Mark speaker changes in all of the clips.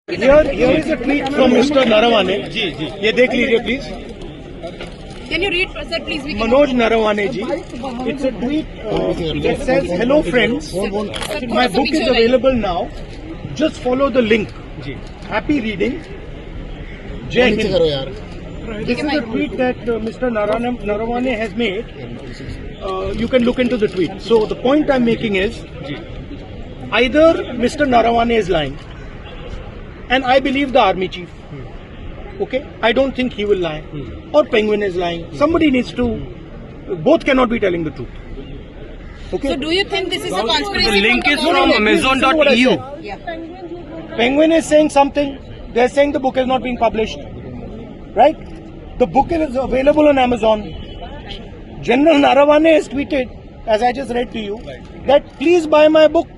Speaker 1: Here is a tweet from Mr. Narawane. जी जी ये देख लीजिए please.
Speaker 2: Can you read, sir, please? We can
Speaker 1: Manoj Narawane ji. It's a tweet that says, "Hello friends, my book is available now. Just follow the link. Happy reading. Jai Hind." This is a tweet that Mr. Narawane has made. You can look into the tweet. So the point I'm making is, either Mr. Narawane is lying, and I believe the army chief. Okay, I don't think he will lie, or Penguin is lying. Somebody needs to. Both cannot be telling the truth. Okay.
Speaker 2: So, do you think this is a conspiracy?
Speaker 3: The link is from Amazon.eu.
Speaker 2: Yeah.
Speaker 1: Penguin is saying something. They're saying the book is not being published. Right? The book is available on Amazon. General Narawane has tweeted, as I just read to you, that please buy my book.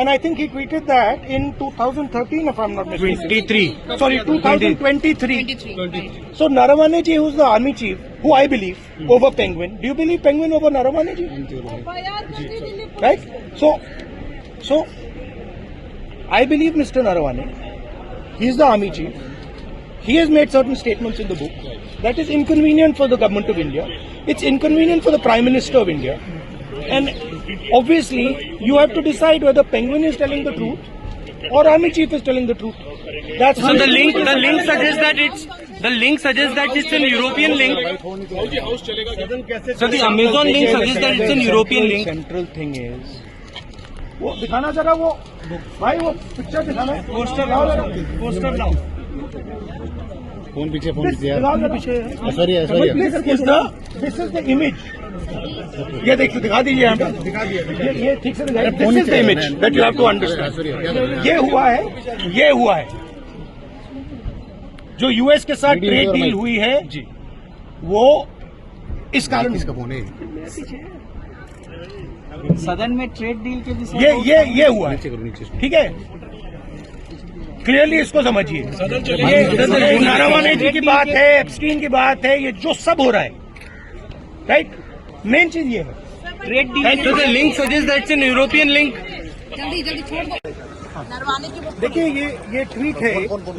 Speaker 1: And I think he tweeted that in 2013, if I'm not mistaken.
Speaker 3: 23.
Speaker 1: Sorry, 2023.
Speaker 2: 23.
Speaker 1: So Narawane ji, who's the army chief, who I believe, over Penguin. Do you believe Penguin over Narawane ji? Right? So I believe Mr. Narawane. He's the army chief. He has made certain statements in the book that is inconvenient for the government of India. It's inconvenient for the Prime Minister of India. And obviously, you have to decide whether Penguin is telling the truth or Army Chief is telling the truth. That's
Speaker 3: So the link suggests that it's an European link. So the Amazon link suggests that it's an European link.
Speaker 1: Central thing is, वो दिखाना जरा वो भाई वो picture दिखाना poster लाओ
Speaker 4: phone पीछे
Speaker 1: sorry this is the image ये देखिए दिखा दीजिए यहाँ पे ये ठीक से दिखाइए this is the image that you have to understand ये हुआ है जो यूएस के साथ ट्रेड डील हुई है वो इस कारण
Speaker 4: इसका फोन है
Speaker 3: सदन में ट्रेड डील के विषय
Speaker 1: ये हुआ है ठीक है क्लियरली इसको समझिए ये नारावाने जी की बात है एप्स्टीन की बात है ये जो सब हो रहा है राइट मेन चीज ये है
Speaker 3: ट्रेड डील तो the link suggest that it's an European link
Speaker 2: जल्दी जल्दी छोड़ दो नरवाने की बुक।
Speaker 1: देखिए ये ट्वीट है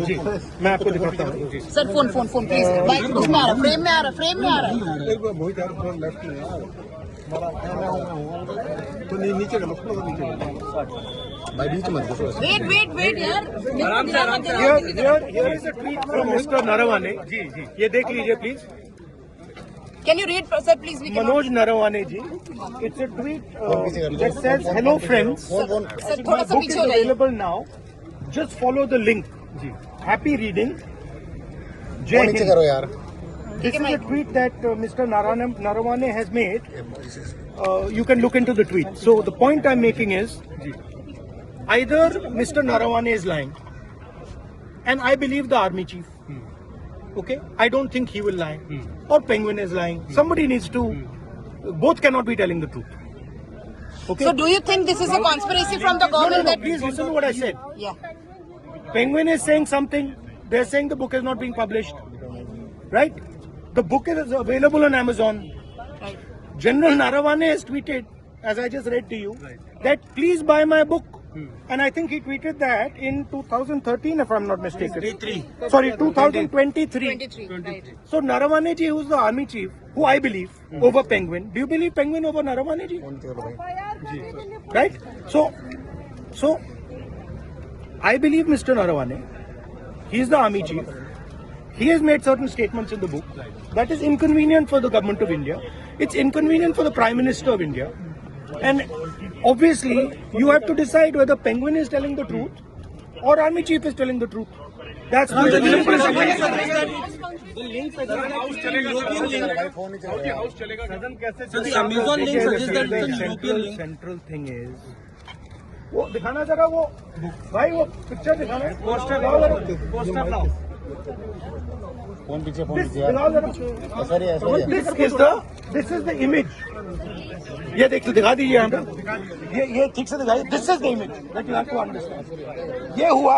Speaker 1: जी मैं आपको दिखाता हूँ
Speaker 2: सर फोन प्लीज भाई उसमें आ रहा फ्रेम में आ रहा
Speaker 4: तो नीचे भाई बीच मत
Speaker 2: वेट यार
Speaker 1: Here is a tweet from Mr. Narawane. Ji ये देख लीजिए please
Speaker 2: Can you read, sir, please? We can
Speaker 1: Manoj Narawane ji. It's a tweet that says, "Hello friends,
Speaker 2: sir,
Speaker 1: my
Speaker 2: थोड़ा सा
Speaker 1: book
Speaker 2: पीछे
Speaker 1: is
Speaker 2: हो जाइए।
Speaker 1: available now. Just follow the link. Happy reading. Jai
Speaker 4: नीचे
Speaker 1: Hind."
Speaker 4: करो यार
Speaker 1: This is a tweet that Mr. Narawane has made. You can look into the tweet. So the point I'm making is, either Mr. Narawane is lying, and I believe the army chief. Okay, I don't think he will lie, or Penguin is lying. Somebody needs to. Both cannot be telling the truth. Okay.
Speaker 2: So, do you think this is a conspiracy from the government?
Speaker 1: No. Please listen to what I said.
Speaker 2: Yeah.
Speaker 1: Penguin is saying something. They're saying the book is not being published. Right? The book is available on Amazon.
Speaker 2: Right.
Speaker 1: General Narawane has tweeted, as I just read to you, that please buy my book. And I think he tweeted that in 2013, if I'm not mistaken. 2023. Sorry, 2023.
Speaker 2: 23. Right.
Speaker 1: So Narawane ji, who's the army chief, who I believe, over Penguin. Do you believe Penguin over Narawane ji? Right? So I believe Mr. Narawane. He's the army chief. He has made certain statements in the book that is inconvenient for the government of India. It's inconvenient for the Prime Minister of India. And obviously, you have to decide whether Penguin is telling the truth or Army Chief is telling the truth. That's the simple.
Speaker 3: The link suggests that it's an European link. So the Amazon link suggests that it's an European link.
Speaker 1: Central thing is, वो दिखाना जरा वो भाई वो picture दिखाना poster लाओ
Speaker 4: phone पीछे
Speaker 1: दिखाओ जरा
Speaker 4: sorry
Speaker 1: this is the image ये देखिए दिखा दीजिए यहाँ पे ये ठीक से दिखाइए this is the image that you have to understand ये हुआ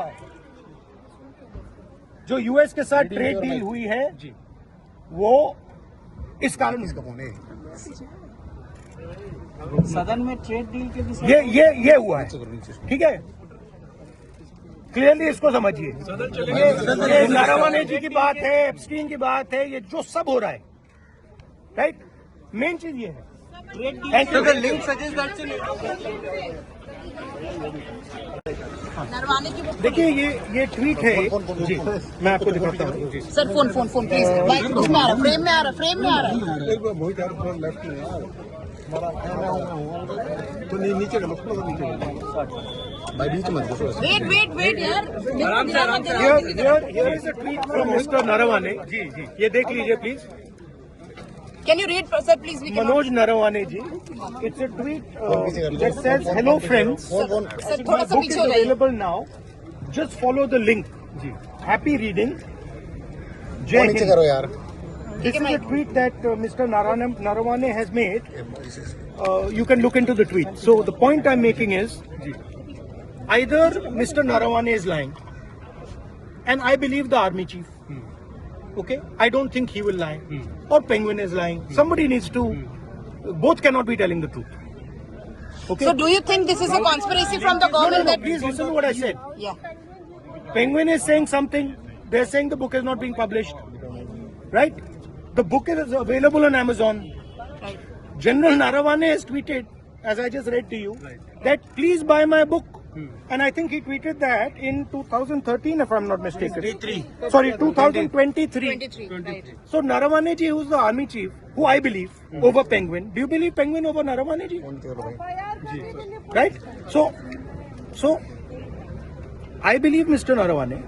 Speaker 1: है जो यूएस के साथ ट्रेड डील हुई है वो इस कारण इसका फोन है
Speaker 3: सदन में ट्रेड डील के विषय
Speaker 1: ये हुआ है ठीक है क्लियरली इसको समझिए। ये नारावाने जी की बात है, एप्स्टीन की बात है, ये जो सब हो रहा है, राइट, मेन चीज ये है। Thank you.
Speaker 3: So the link suggests that's an
Speaker 2: Naravane की
Speaker 1: देखिए ये ट्वीट है जी, मैं आपको दिखाता हूँ जी।
Speaker 2: Sir phone phone phone please उसमें आ रहा फ्रेम में आ रहा फ्रेम में आ रहा
Speaker 4: भाई बीच मत घुसो।
Speaker 2: वेट यार
Speaker 1: Here is a tweet from Mr. Narawane ji, ये देख लीजिए please.
Speaker 2: Can you read sir please we can
Speaker 1: Manoj Narawane ji, it's a tweet that says, "Hello friends,
Speaker 2: sir थोड़ा
Speaker 1: my
Speaker 2: सा
Speaker 1: book
Speaker 2: पीछे
Speaker 1: is
Speaker 2: हो जाइए
Speaker 1: available now. Just follow the link. Happy reading. Jai
Speaker 4: नीचे
Speaker 1: Hind."
Speaker 4: करो यार।
Speaker 1: This is a tweet that Mr. Narawane has made. You can look into the tweet. So the point I'm making is, either Mr. Narawane is lying, and I believe the army chief. Okay, I don't think he will lie, or Penguin is lying. Somebody needs to. Both cannot be telling the truth. Okay.
Speaker 2: So do you think this is a conspiracy from the
Speaker 1: No,
Speaker 2: government that
Speaker 1: please listen to what I said.
Speaker 2: yeah
Speaker 1: Penguin is saying something. They're saying the book is not being published. Right? The book is available on Amazon.
Speaker 2: right
Speaker 1: General Narawane has tweeted, as I just read to you, that please buy my book. And I think he tweeted that in 2013, if I'm not mistaken. Sorry, 2023.
Speaker 2: 23 right
Speaker 1: So Narawane ji, who's the army chief, who I believe over Penguin. Do you believe Penguin over Narawane ji? Right? So I believe Mr. Narawane.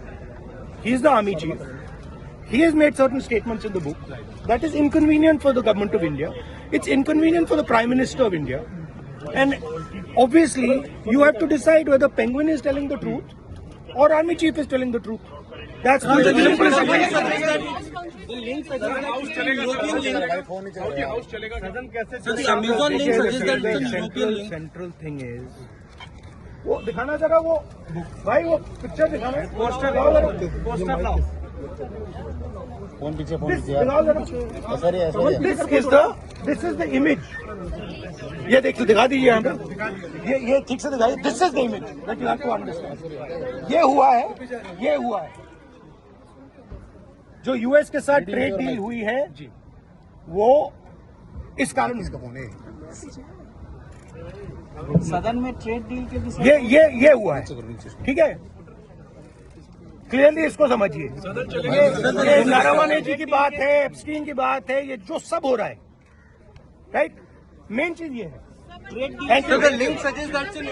Speaker 1: He is the army chief. He has made certain statements in the book that is inconvenient for the government of India. It's inconvenient for the Prime Minister of India. And obviously, you have to decide whether Penguin is telling the truth or army chief is telling the truth. That's the simple.
Speaker 3: the link suggests European link. So the Amazon link suggests that it's an European link.
Speaker 1: Central thing is, वो दिखाना जरा वो भाई वो picture दिखाना poster लाओ
Speaker 4: phone पीछे
Speaker 1: This दिखाओ जरा
Speaker 4: ऐसा ही
Speaker 1: This is the image. ये देखिए दिखा दीजिए यहाँ पे ये ठीक से दिखाइए this is the image that you have to understand ये हुआ है जो यूएस के साथ ट्रेड डील हुई है वो इस कारण इसका फोन है
Speaker 3: सदन में ट्रेड डील के
Speaker 1: ये हुआ है ठीक है क्लियरली इसको समझिए ये नारावाने जी की बात है एप्स्टीन की बात है ये जो सब हो रहा है राइट मेन चीज ये है
Speaker 3: So the link suggests that's an